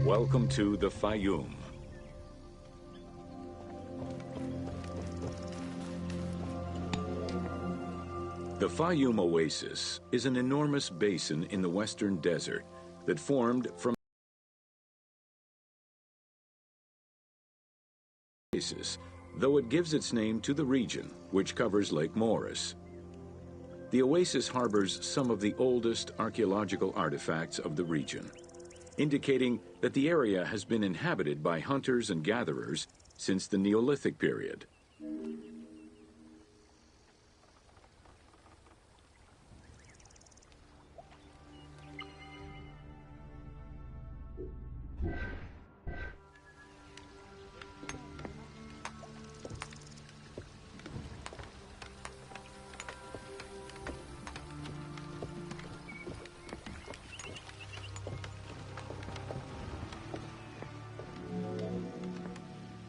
Welcome to the Fayoum. The Fayoum Oasis is an enormous basin in the western desert that formed from oasis, though it gives its name to the region, which covers Lake Morris. The oasis harbors some of the oldest archaeological artifacts of the region, indicating that the area has been inhabited by hunters and gatherers since the Neolithic period.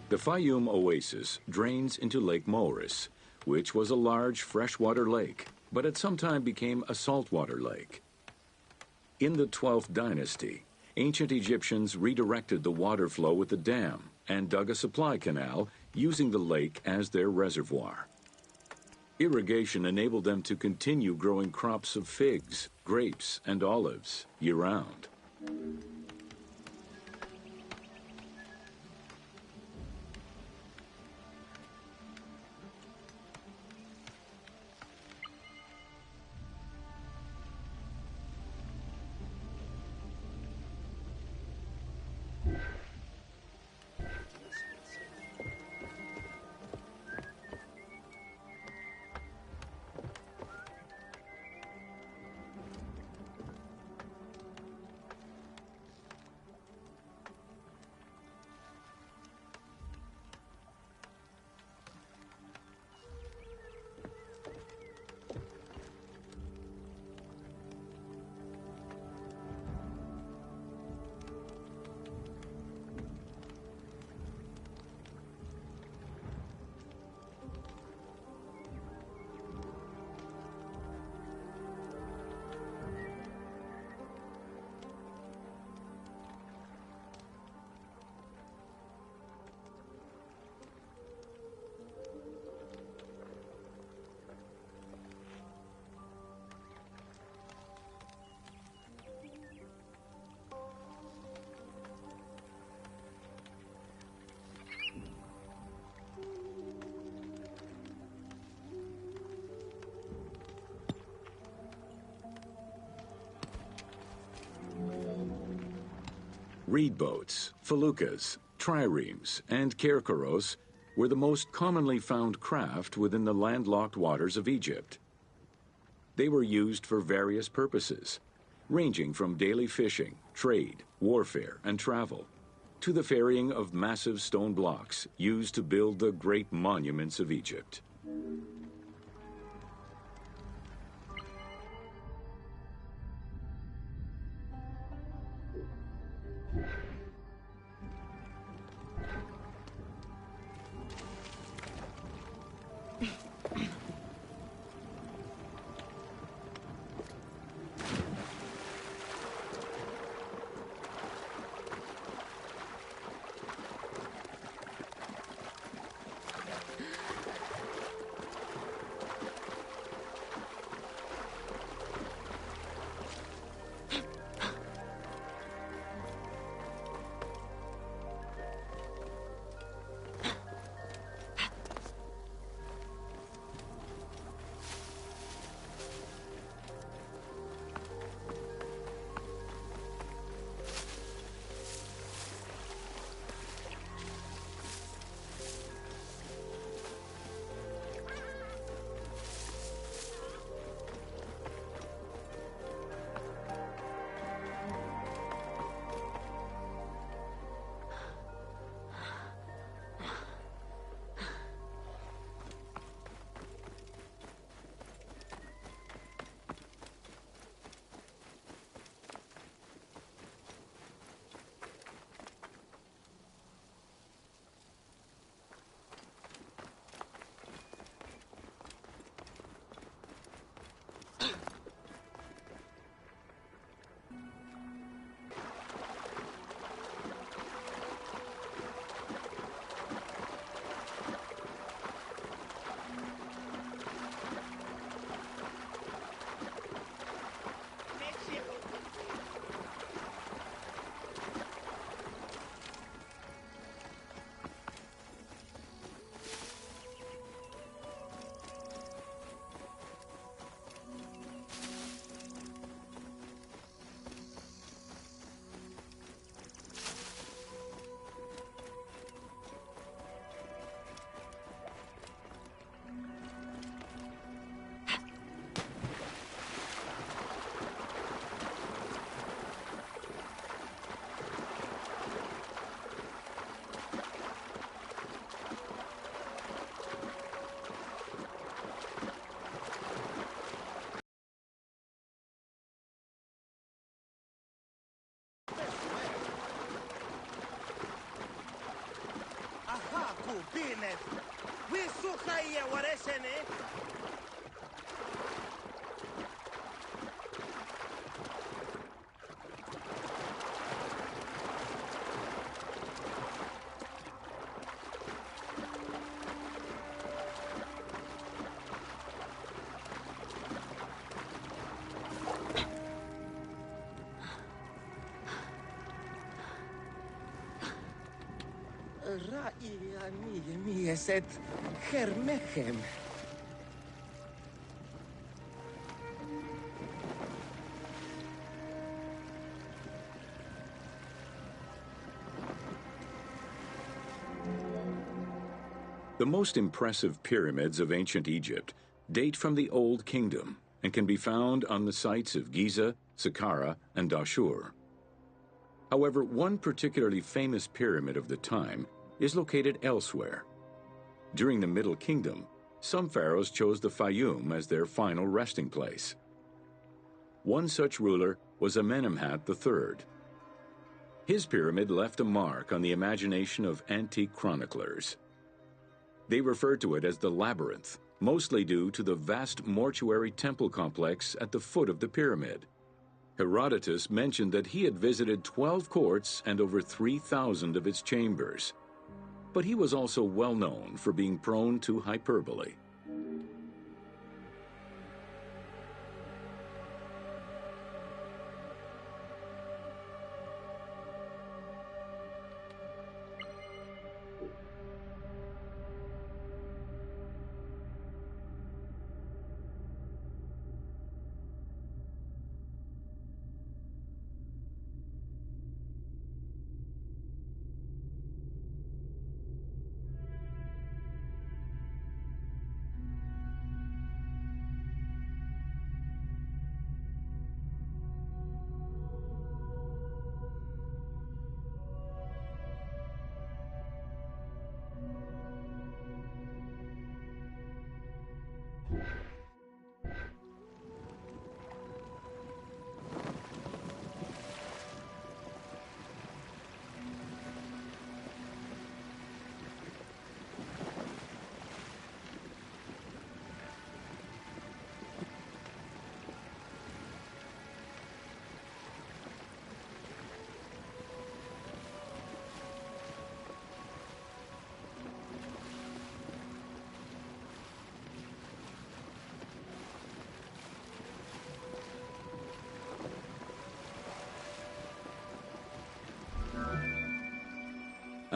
The Fayoum Oasis drains into Lake Moeris, which was a large freshwater lake, but at some time became a saltwater lake. In the 12th dynasty, ancient Egyptians redirected the water flow with a dam and dug a supply canal using the lake as their reservoir. Irrigation enabled them to continue growing crops of figs, grapes, and olives year-round. Reed boats, feluccas, triremes, and kerkeros were the most commonly found craft within the landlocked waters of Egypt. They were used for various purposes, ranging from daily fishing, trade, warfare, and travel, to the ferrying of massive stone blocks used to build the great monuments of Egypt. bine. Wisuka ie waresene. Raia mie set hermechem. The most impressive pyramids of ancient Egypt date from the Old Kingdom and can be found on the sites of Giza, Saqqara, and Dashur. However, one particularly famous pyramid of the time is located elsewhere. During the Middle Kingdom, some pharaohs chose the Fayum as their final resting place. One such ruler was Amenemhat III. His pyramid left a mark on the imagination of antique chroniclers. They referred to it as the Labyrinth, mostly due to the vast mortuary temple complex at the foot of the pyramid. Herodotus mentioned that he had visited 12 courts and over 3,000 of its chambers. But he was also well known for being prone to hyperbole.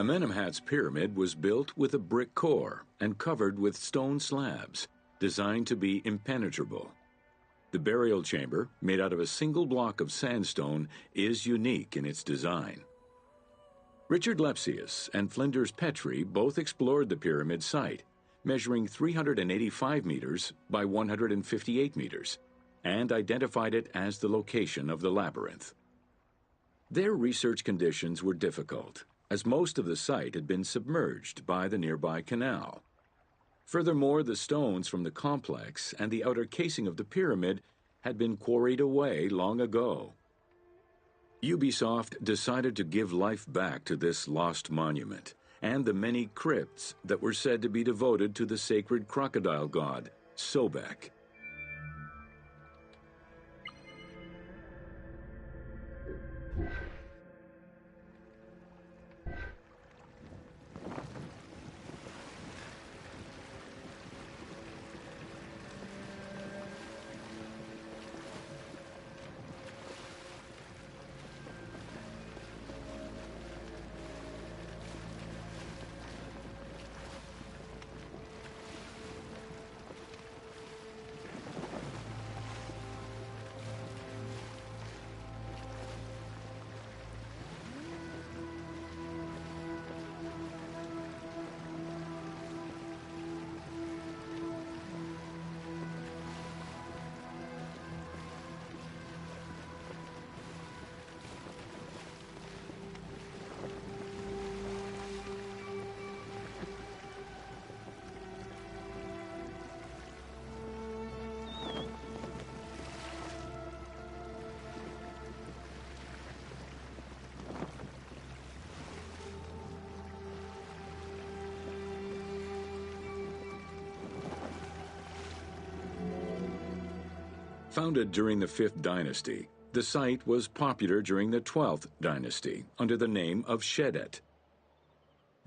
Amenemhat's pyramid was built with a brick core and covered with stone slabs, designed to be impenetrable. The burial chamber, made out of a single block of sandstone, is unique in its design. Richard Lepsius and Flinders Petrie both explored the pyramid site, measuring 385 meters by 158 meters, and identified it as the location of the labyrinth. Their research conditions were difficult, as most of the site had been submerged by the nearby canal. Furthermore, the stones from the complex and the outer casing of the pyramid had been quarried away long ago. Ubisoft decided to give life back to this lost monument and the many crypts that were said to be devoted to the sacred crocodile god, Sobek. Founded during the 5th dynasty, the site was popular during the 12th dynasty under the name of Shedet.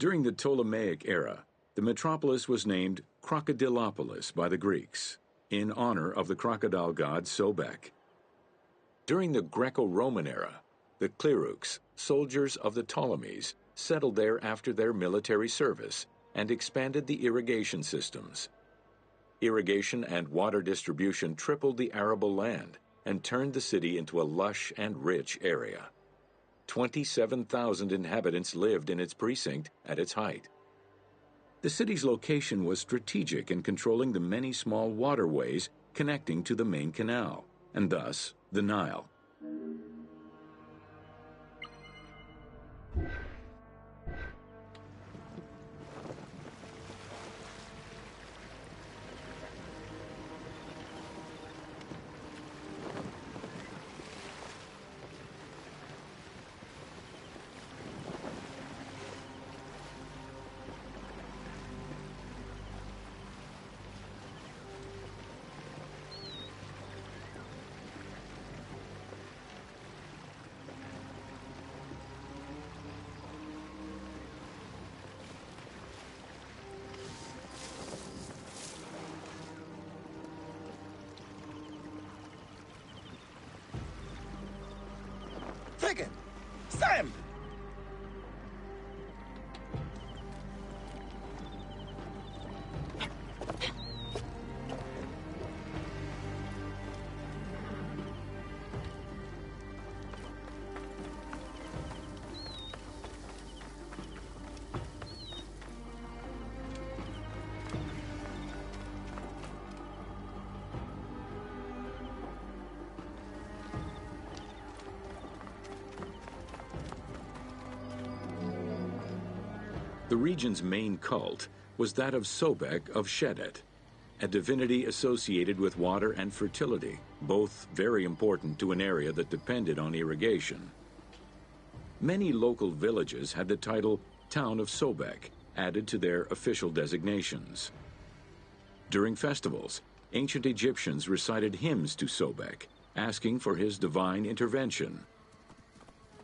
During the Ptolemaic era, the metropolis was named Crocodilopolis by the Greeks, in honor of the crocodile god Sobek. During the Greco-Roman era, the Clearchs, soldiers of the Ptolemies, settled there after their military service and expanded the irrigation systems. Irrigation and water distribution tripled the arable land and turned the city into a lush and rich area. 27,000 inhabitants lived in its precinct at its height. The city's location was strategic in controlling the many small waterways connecting to the main canal, and thus the Nile. Figgin! Sam! The region's main cult was that of Sobek of Shedet, a divinity associated with water and fertility, both very important to an area that depended on irrigation. Many local villages had the title Town of Sobek added to their official designations. During festivals, ancient Egyptians recited hymns to Sobek, asking for his divine intervention.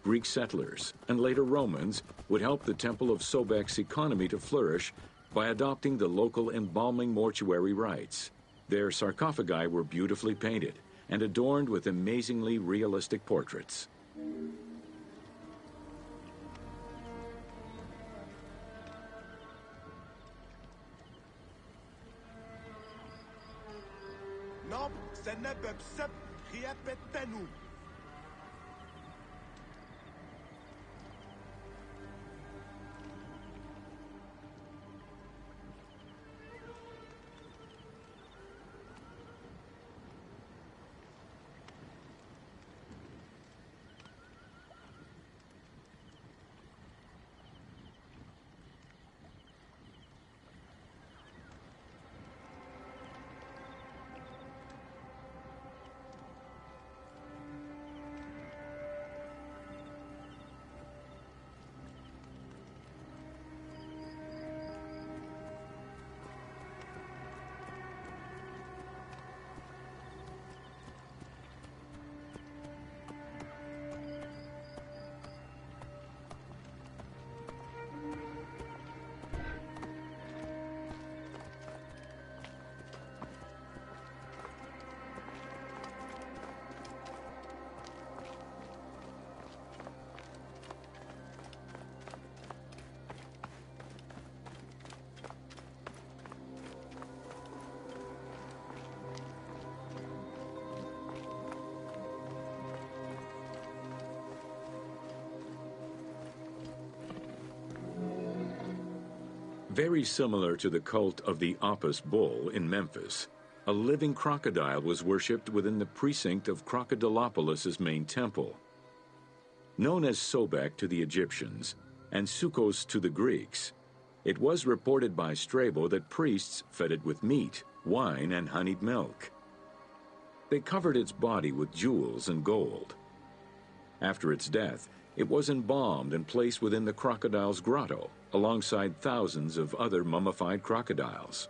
Greek settlers and later Romans would help the Temple of Sobek's economy to flourish by adopting the local embalming mortuary rites. Their sarcophagi were beautifully painted and adorned with amazingly realistic portraits. Very similar to the cult of the Apis bull in Memphis, a living crocodile was worshipped within the precinct of Crocodilopolis's main temple. Known as Sobek to the Egyptians and Sukkos to the Greeks, it was reported by Strabo that priests fed it with meat, wine, and honeyed milk. They covered its body with jewels and gold. After its death, it was embalmed and placed within the crocodile's grotto, alongside thousands of other mummified crocodiles.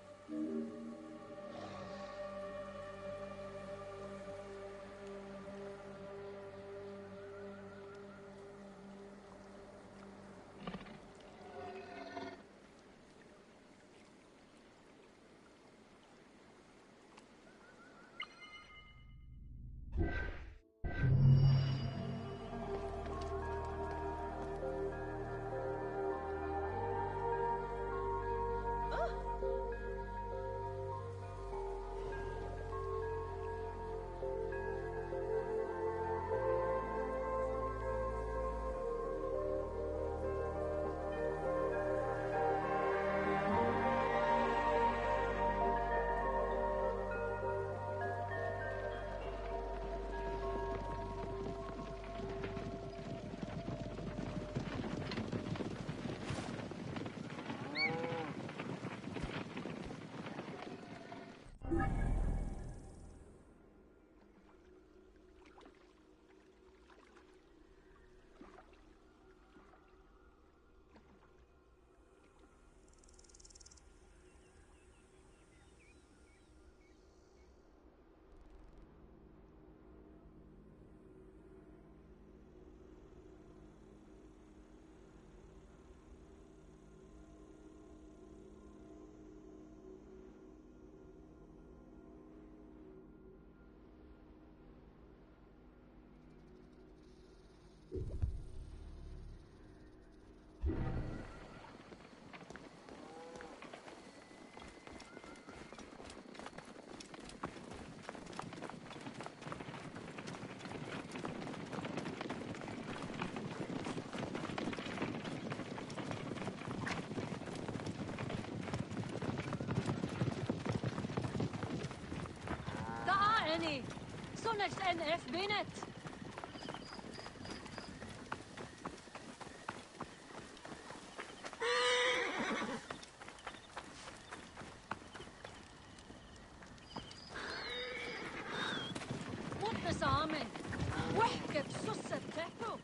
Annie, zonnigst NF binnen. Wat is samen? Wek, susse tempo.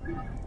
Whoa.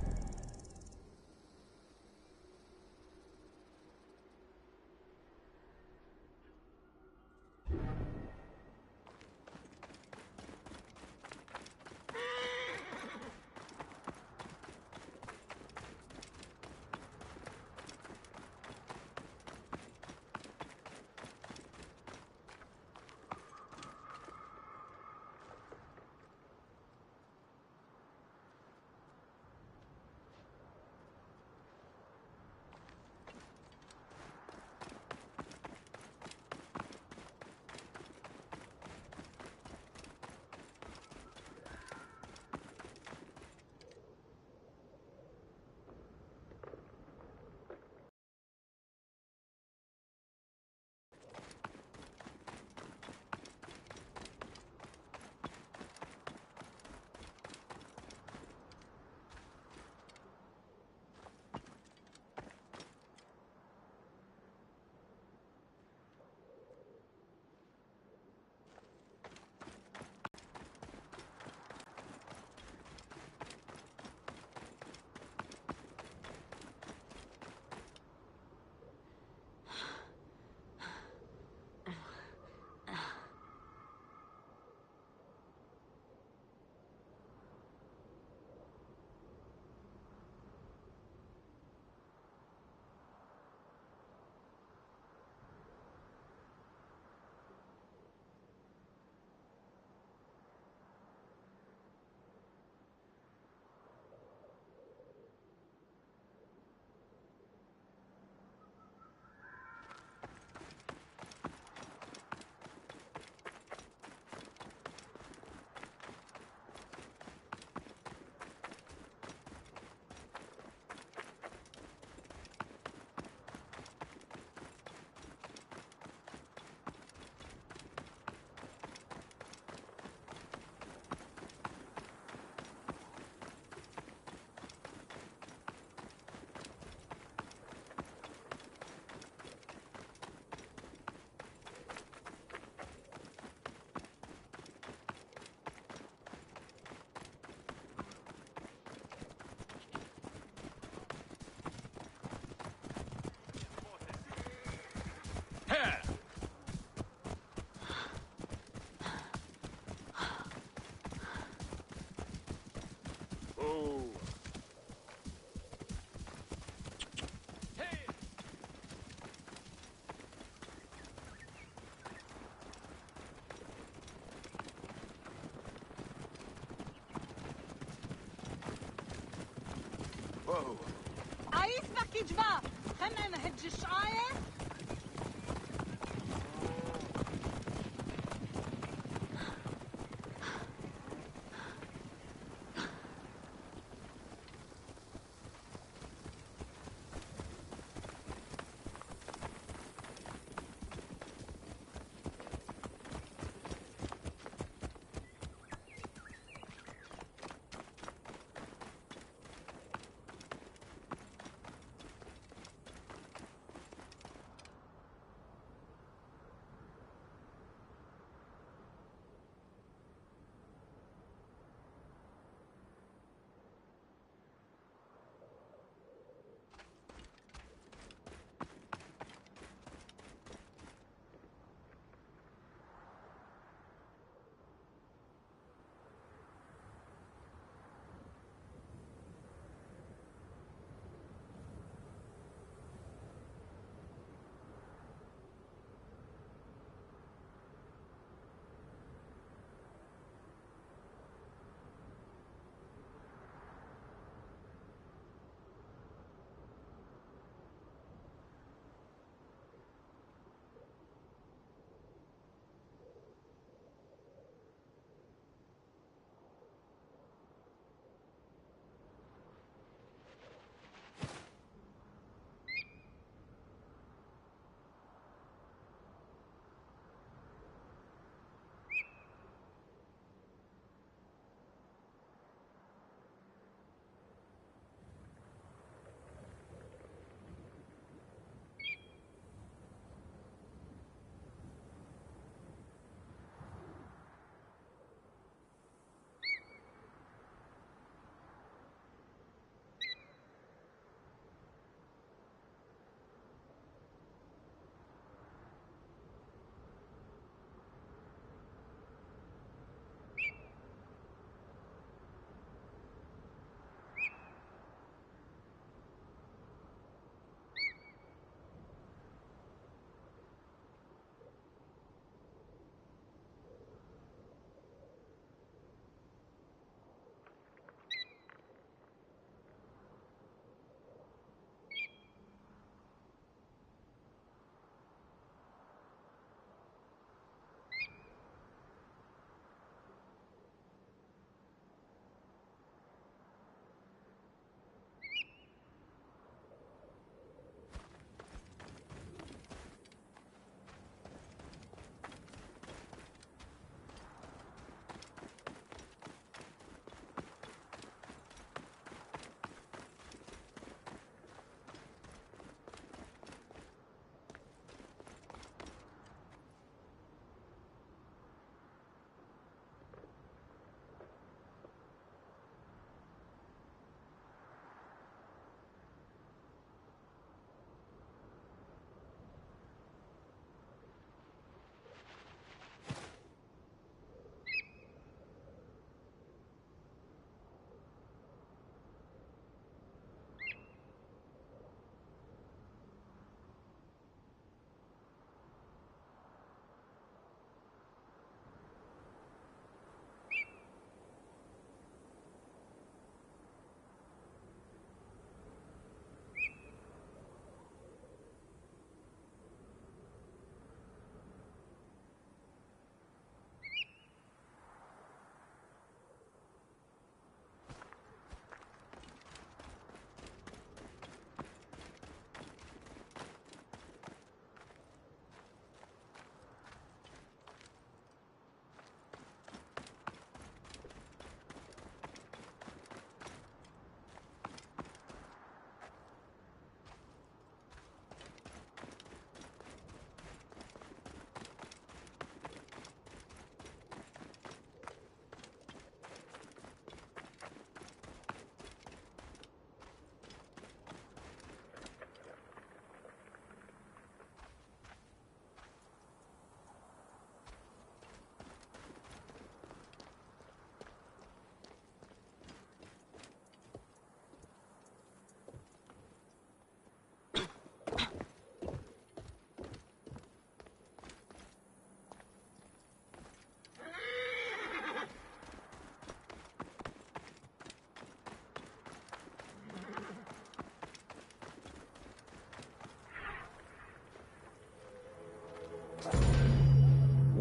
عايزك يا جماعة خلنا نهج الشقاية.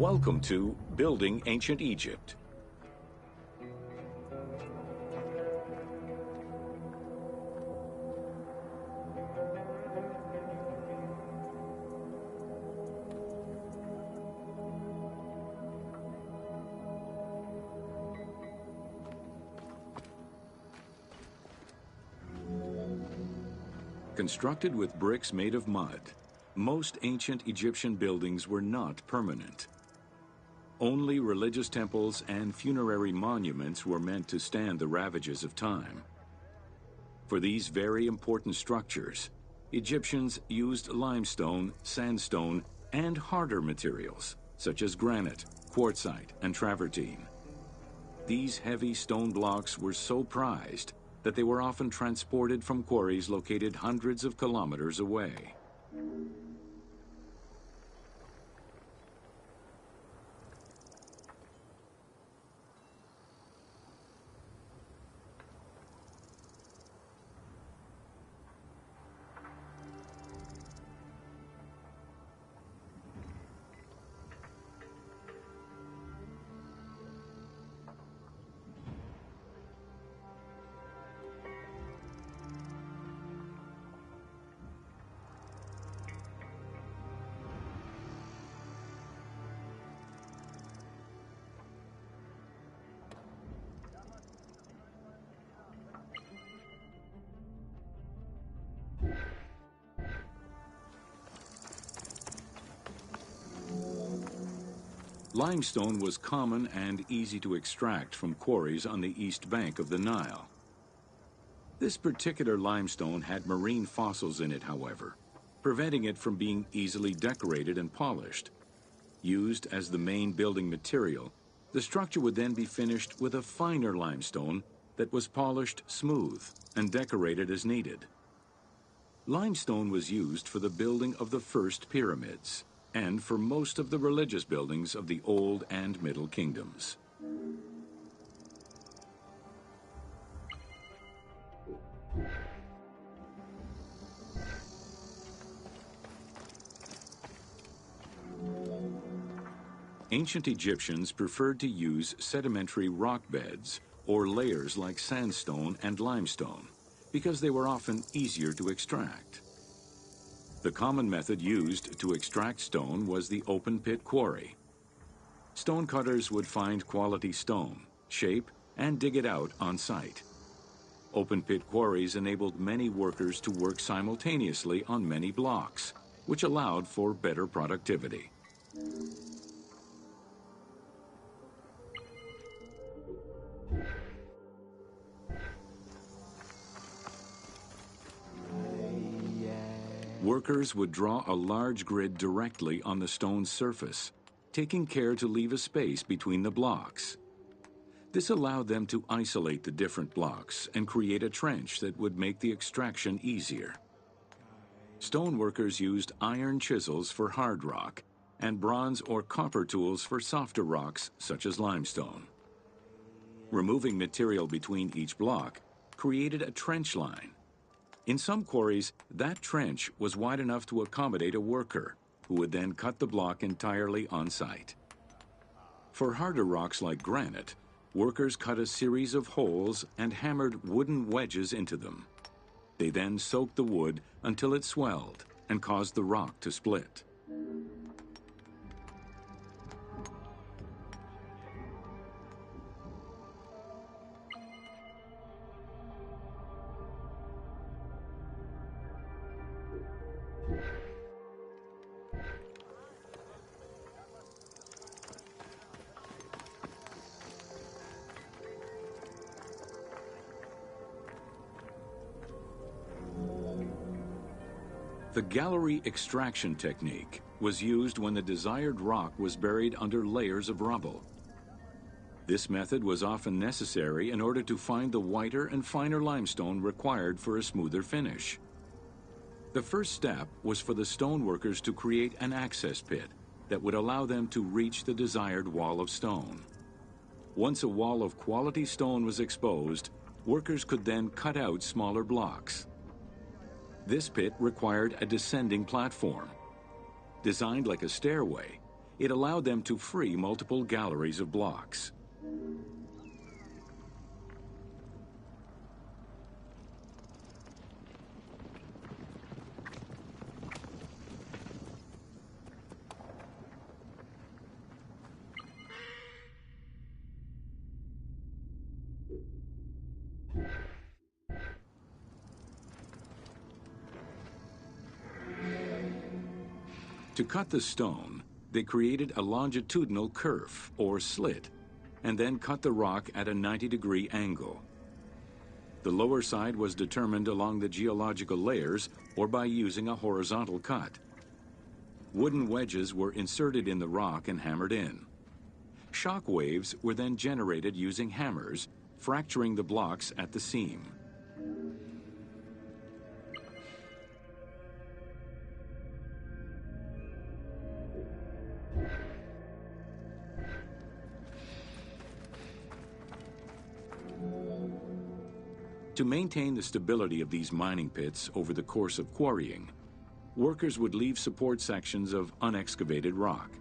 Welcome to Building Ancient Egypt. Constructed with bricks made of mud, most ancient Egyptian buildings were not permanent. Only religious temples and funerary monuments were meant to stand the ravages of time. For these very important structures, Egyptians used limestone, sandstone, and harder materials, such as granite, quartzite, and travertine. These heavy stone blocks were so prized that they were often transported from quarries located hundreds of kilometers away. Limestone was common and easy to extract from quarries on the east bank of the Nile. This particular limestone had marine fossils in it, however, preventing it from being easily decorated and polished. Used as the main building material, the structure would then be finished with a finer limestone that was polished smooth and decorated as needed. Limestone was used for the building of the first pyramids and for most of the religious buildings of the Old and Middle Kingdoms. Ancient Egyptians preferred to use sedimentary rock beds or layers like sandstone and limestone because they were often easier to extract. The common method used to extract stone was the open pit quarry. Stonecutters would find quality stone, shape, and dig it out on site. Open pit quarries enabled many workers to work simultaneously on many blocks, which allowed for better productivity. Workers would draw a large grid directly on the stone's surface, taking care to leave a space between the blocks. This allowed them to isolate the different blocks and create a trench that would make the extraction easier. Stoneworkers used iron chisels for hard rock and bronze or copper tools for softer rocks such as limestone. Removing material between each block created a trench line. In some quarries, that trench was wide enough to accommodate a worker, who would then cut the block entirely on site. For harder rocks like granite, workers cut a series of holes and hammered wooden wedges into them. They then soaked the wood until it swelled and caused the rock to split. The gallery extraction technique was used when the desired rock was buried under layers of rubble. This method was often necessary in order to find the whiter and finer limestone required for a smoother finish. The first step was for the stoneworkers to create an access pit that would allow them to reach the desired wall of stone. Once a wall of quality stone was exposed, workers could then cut out smaller blocks. This pit required a descending platform. Designed like a stairway, It allowed them to free multiple galleries of blocks. To cut the stone, they created a longitudinal kerf, or slit, and then cut the rock at a 90-degree angle. The lower side was determined along the geological layers or by using a horizontal cut. Wooden wedges were inserted in the rock and hammered in. Shock waves were then generated using hammers, fracturing the blocks at the seam. To maintain the stability of these mining pits over the course of quarrying, workers would leave support sections of unexcavated rock.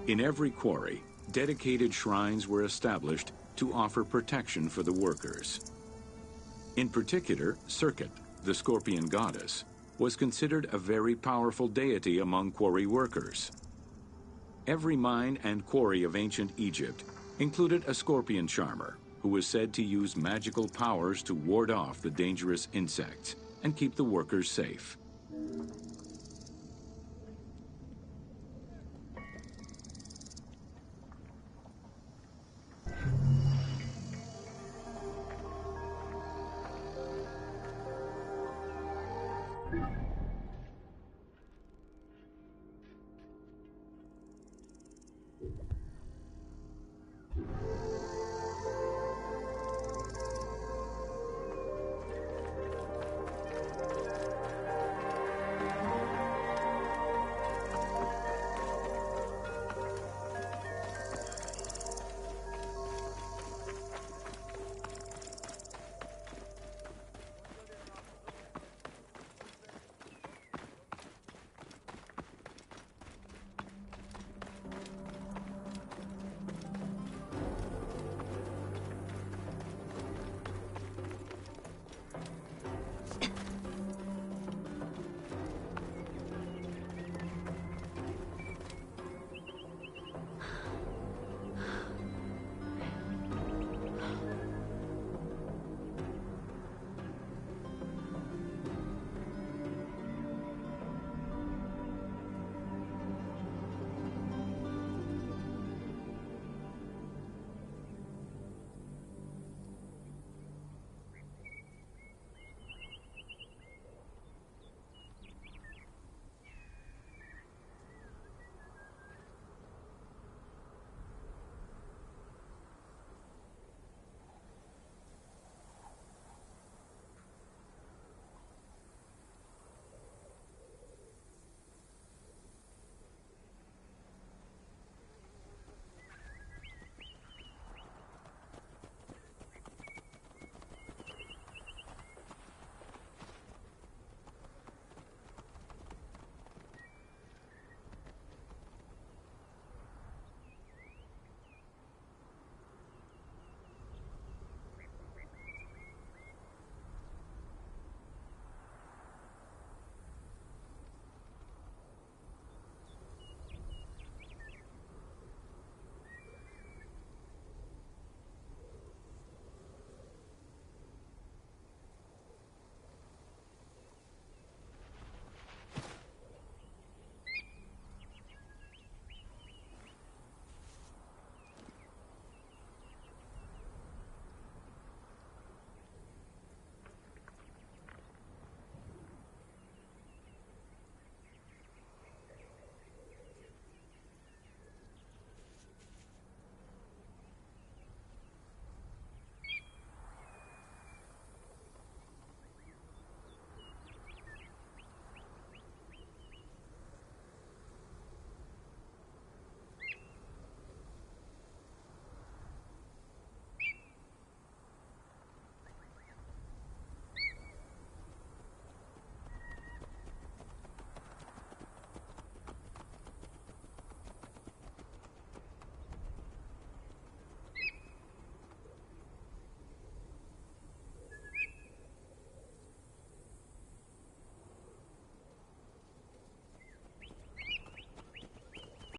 In every quarry, dedicated shrines were established to offer protection for the workers. In particular, Serket, the scorpion goddess, was considered a very powerful deity among quarry workers. Every mine and quarry of ancient Egypt included a scorpion charmer who was said to use magical powers to ward off the dangerous insects and keep the workers safe.